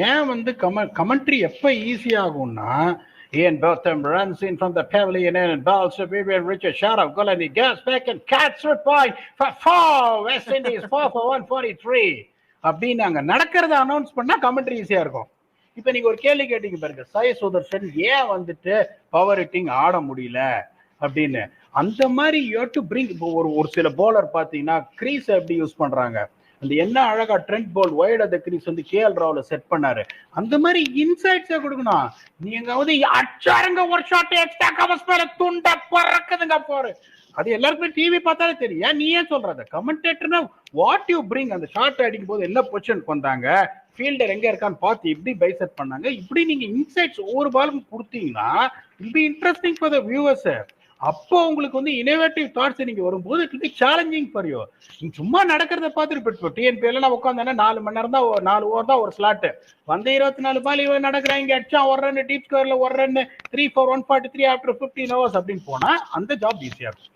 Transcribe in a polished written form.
ஏன் வந்து கமெண்ட்ரி எப்ப ஈஸி ஆகும்னா, Ian Botham runs in from the pavilion and balls to Vivian Richard, shot of goal and he gets back and catch the point for 4. West Indies 4 for 143. அப்படின்னு அங்க நடக்கிறத announce பண்ணா commentary ஈஸியா இருக்கும். இப்ப நீங்க ஒரு கேள்வி கேட்டீங்க பாருங்க, சாய் சுதர்ஷன் ஏன் வந்துட்டு பவர் ஹிட்டிங் ஆட முடியல அப்படின்னு. அந்த மாதிரி யூ டு பிரிங். இப்போ ஒரு சில போலர் பாத்தீங்கன்னா கிரீஸ் எப்படி யூஸ் பண்றாங்க, அந்த என்ன அழகா ட்ரெண்ட் போல் வைட் அந்த கிரீஸ் வந்து கேஎல் ராவ்ல செட் பண்ணாரு. அந்த மாதிரி இன்சைட்ஸை கொடுக்கணும். நீங்க வந்து அச்சாருங்க ஒரு ஷாட் எக்ஸ்ட்ரா கவர்ஸ் மேல துண்ட பறக்குதுங்க போரு. அது எல்லாருக்குமே டிவி பார்த்தாலே தெரியும். நீ ஏன் சொல்ற கமெண்டேட்டர்னா வாட் யூ பிரிங். அந்த ஷாட் அடிக்கும் போது என்ன பொசிஷனுக்கு வந்தாங்க, ஃபீல்டர் எங்க இருக்கான்னு பார்த்து இப்படி பைசெட் பண்ணாங்க, இப்படி நீங்க இன்சைட்ஸ் ஒவ்வொரு பாலும் கொடுத்தீங்கன்னா it be interesting for the viewers. அப்போ உங்களுக்கு வந்து இனோவேட்டிவ் தாட்ஸ் நீங்க வரும்போது it be challenging for you. நீங்க சும்மா நடக்கிறத பார்த்துட்டு இப்போ டிஎன்பிஎல் நான் உட்காந்தேன்னா 4 மணி நேரம் தான், 4 ஓவர் தான் ஒரு ஸ்லாட் வந்து 24 பால் இவன் நடக்கிறான், இங்க அடிச்சா ஒரு ரன், டீப் ஸ்கோர்ல ஒரு ரன், 3 for 143 ஆஃப்டர் 15 hours அப்படின்னு போனா அந்த ஜாப் ஈஸியா இருக்கும்.